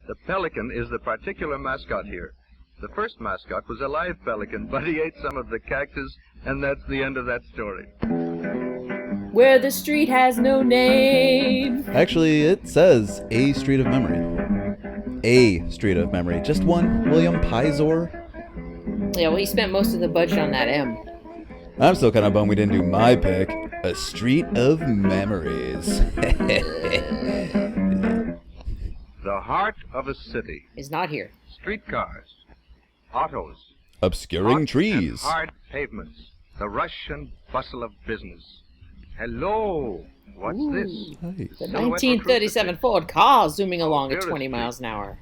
The pelican is the particular mascot here. The first mascot was a live pelican, but he ate some of the cactus, and that's the end of that story. Where the street has no name. Actually, it says A Street of Memory. A Street of Memory. Just one. William Pizor. Yeah, well, he spent most of the budget on that M. I'm still kind of bummed we didn't do my pick. A Street of Memories. The heart of a city. Is not here. Streetcars. Autos. Obscuring Hot trees. And hard pavements. The rush and bustle of business. Hello. What's this? Nice. The 1937 Ford car zooming along at 20 miles an hour.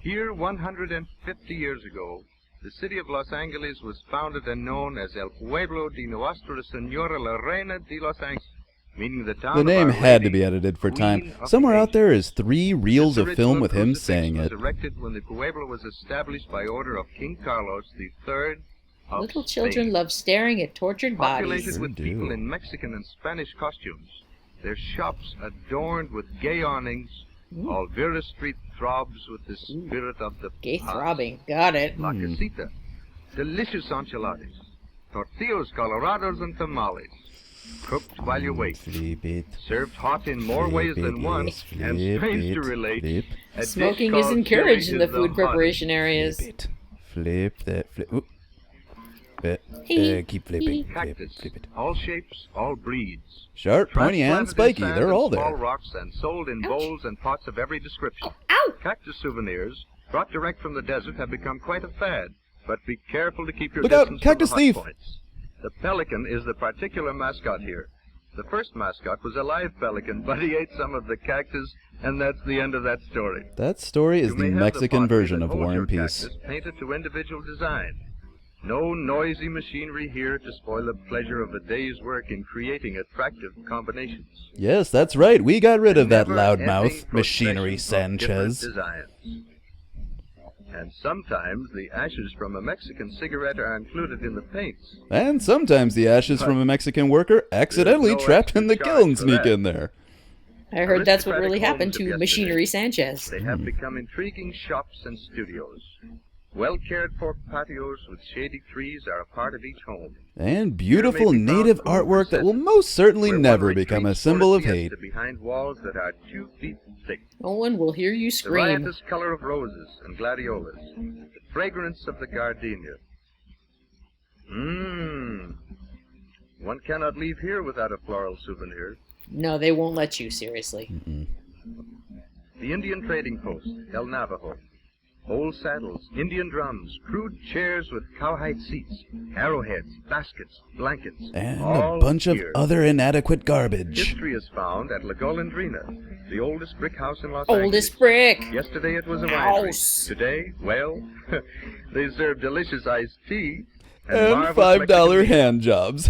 Here, 150 years ago, the city of Los Angeles was founded and known as El Pueblo de Nuestra Señora la Reina de Los Angeles, meaning the town The name of Our had to Lady, be edited for Queen time. of Somewhere out Asia. there is 3 reels of This film original with him crucifix saying was it. erected when the Pueblo was established by order of King Carlos III of Little children Spain. love staring at tortured bodies. Populated with people in Mexican and Spanish costumes. Their shops adorned with gay awnings. Alvira Street throbs with the spirit of the Gay past. throbbing. Got it. La Casita. Delicious enchiladas. Tortillas, colorados, and tamales. Cooked while you wait. Flip it. Served hot in more ways than one. And strange to relate, a dish Smoking is called encouraged in chili the is food hottest. preparation areas. Flip it. Flip that. Flip. Oop. Keep flipping. Flip, Cactus. flip it. All shapes, all breeds. Sharp, pointy, and Transplanted in spiky. sand They're and all small there. rocks and sold in bowls and pots of every description. Ow! Cactus souvenirs, brought direct from the desert, have become quite a fad. But be careful to keep your Look out, distance cactus from the hot thief! points. The pelican is the particular mascot here. The first mascot was a live pelican, but he ate some of the cactus, and that's the end of that story. That story is You the may have Mexican pottery version that of holds War your and Peace. cactus painted to individual design. No noisy machinery here to spoil the pleasure of a day's work in creating attractive combinations. Yes, that's right. We got rid of that Never-ending loudmouth, Machinery procession of different Sanchez. designs. And sometimes the ashes from a Mexican cigarette are included in the paints. And sometimes the ashes from a Mexican worker accidentally no trapped in the extra charge kiln for sneak that. in there. I heard that's what Aristocratic really happened homes of to yesterday. Machinery Sanchez. They have become intriguing shops and studios. Well-cared-for patios with shady trees are a part of each home. And beautiful Here may be found native food artwork that will recesses, most certainly where never one become a retreats for symbol of hate. siesta behind walls that are 2 feet thick. No one will hear you The scream. riotous color of roses and gladiolas. The fragrance of the gardenia. One cannot leave here without a floral souvenir. No, they won't let you, seriously. The Indian trading post, El Navajo. Old saddles, Indian drums, crude chairs with cowhide seats, arrowheads, baskets, blankets. And all a bunch of here. other inadequate garbage. History is found at La Golondrina, the oldest brick house in Los Angeles. Oldest brick! Yesterday it was a House. winery. Today, well, they serve delicious iced tea And marvelous $5 Mexican meat. hand jobs.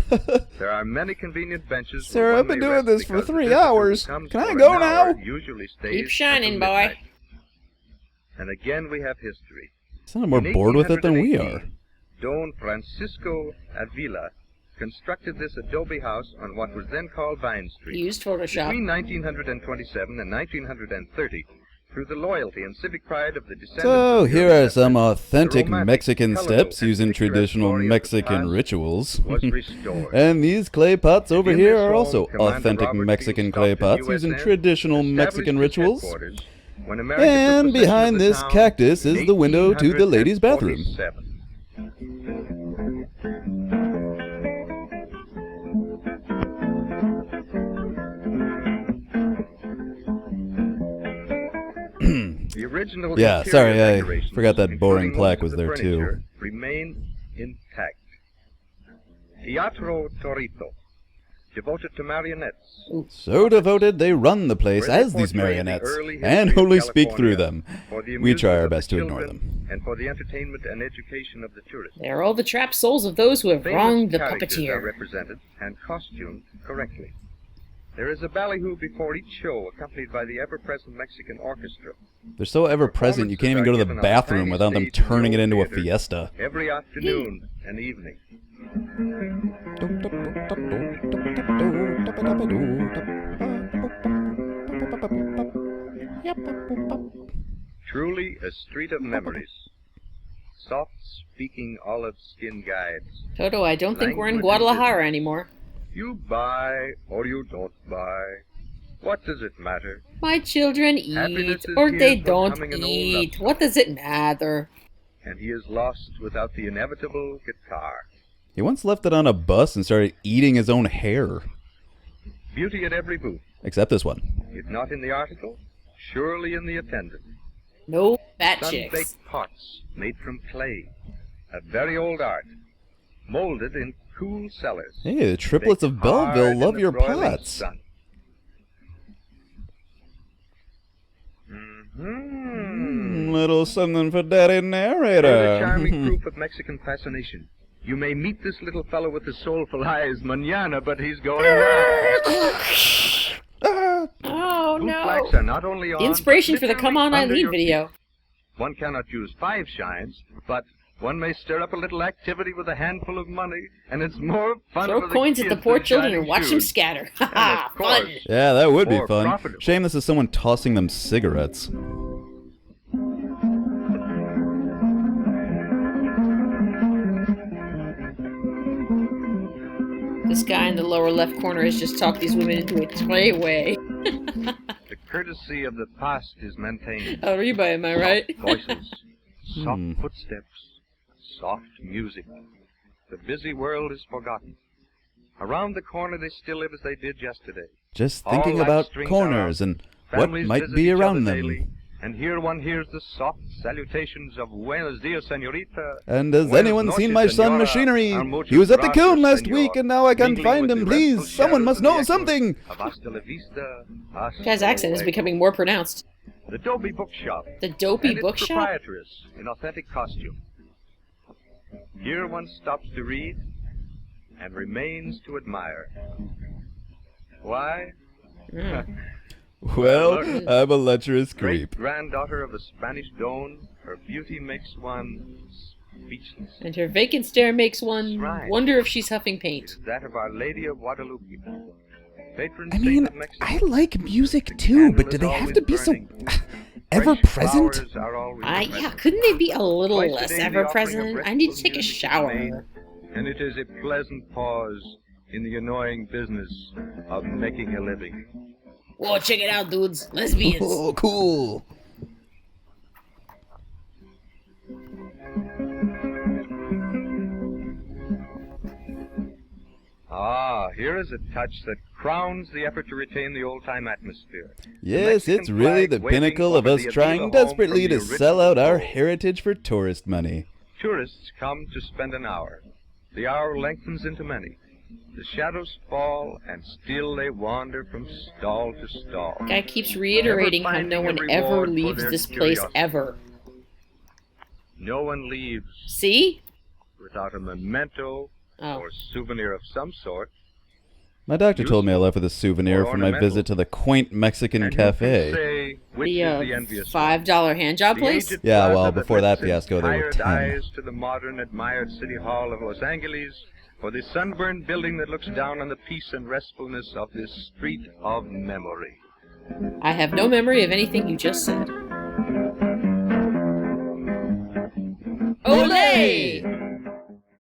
There are many convenient benches. Sir, where I've one been may doing rest this for because the 3 visitor who hours. comes Can I for go an hour now? usually stays Keep shining, until boy. midnight. And again we have history. Sound more In bored with it than we are. 1818, Don Francisco Avila constructed this adobe house on what was then called Vine Street. He used Photoshop. Between 1927 and 1930, through the loyalty and civic pride of the descendants So of the here early are some settlers, authentic the romantic, Mexican colorful, steps and using picturesque traditional story of the Mexican past rituals. was restored. And these clay pots over In here this are home, also Commander authentic Robert Mexican P. clay Stockton, pots using USN, traditional established Mexican his rituals. headquarters when America took And possession behind of the this town cactus is in the window to the ladies' bathroom. 1847. The original Yeah, interior sorry, I decorations, forgot that boring including plaque most was of the there, too. furniture, remain intact. Teatro Torito, devoted to marionettes. So devoted they run the place Where they as these portray the marionettes, early and history of only speak through California them. for the We try amusement our of the best to ignore children them. and for the entertainment and education of the tourists. They are all the trapped souls of those who have Famous wronged the characters are puppeteer. represented and costumed correctly. There is a ballyhoo before each show, accompanied by the ever-present Mexican orchestra. They're so ever-present you can't even go to the bathroom without them turning it into a fiesta. Every afternoon and evening. Truly a street of memories. Soft-speaking olive-skin guides. Toto, I don't think we're in Language and Guadalajara anymore. You buy or you don't buy. What does it matter? My children Happiness eat, is or here they for don't coming an old eat. love What does it matter? And he is lost without the inevitable guitar. He once left it on a bus and started eating his own hair. Beauty at every booth. Except this one. If not in the article, surely in the attendant. No fat chicks. Sun-baked pots made from clay. A very old art. Molded in cool cellars. Hey, the triplets of Baked hard Belleville in love the your broiling pots. sun. Little something for Daddy Narrator. There's a charming proof of Mexican fascination. You may meet this little fellow with the soulful eyes mañana, but he's going right. Oh, Boot no. blacks are not only on, The inspiration but for the Come On literally under Eileen your video. feet. One cannot use 5 shines, but one may stir up a little activity with a handful of money, and it's more fun Throw for the coins at kids the poor than children shining and watch them shoes. scatter. And Ha of course, fun! Yeah, that would be More fun. profitable. Shame this is someone tossing them cigarettes. This guy in the lower left corner has just talked these women into a treyway. The courtesy of the past is maintained. Arriba, am I right? Soft voices, soft footsteps, soft music. The busy world is forgotten. Around the corner they still live as they did yesterday. Just All thinking life about strings corners are and what Families might visit be each other around daily, them. and here one hears the soft salutations of Buenos dias, señorita. And has Buenas anyone seen noches, my son señora, Machinery? or muchas He was at the gracias, Coon last señor. week and now I can't Mingling find with him. the Please, restful someone shadows must and the know echoes something. of hasta la vista, hasta This guy's accent is luego. becoming more pronounced. The Dopey bookshop. The Dopey and its bookshop? proprietress in authentic costume. Here one stops to read and remains to admire. Why? Well, I'm a lecherous creep. Great-granddaughter of a Spanish don, her beauty makes one speechless. And her vacant stare makes one Shrine. wonder if she's huffing It paint. is that of Our Lady of Guadalupe. Patron I saint mean, of Mexico. I like music The too, but candle do is they have always to be so burning. ever Fresh present? flowers are always Yeah, present. couldn't they be a little Twice a less day the ever offering of present? I need to restful take a music is shower. made, and it is a pleasant pause in the annoying business of making a living. Whoa, check it out, dudes. Lesbians. Oh, cool. Ah, here is a touch that crowns the effort to retain the old-time atmosphere. Yes, it's really the pinnacle of us trying desperately to sell out our heritage for tourist money. Tourists come to spend an hour. The hour lengthens into many. The shadows fall, and still they wander from stall to stall. Guy keeps reiterating how no one finding a ever reward for leaves their this place curiosity. ever. No one leaves See? without a memento Oh. or souvenir of some sort. My doctor told me I left with a souvenir Or from my ornamental. visit to the quaint Mexican And who can cafe. say which The is the envious one? $5 hand job The place? aged Yeah, well, plaza before that lifts its fiasco, there were tired 10. eyes to the modern, admired City Hall of Los Angeles, or the sunburned building that looks down on the peace and restfulness of this street of memory. I have no memory of anything you just said. Olay!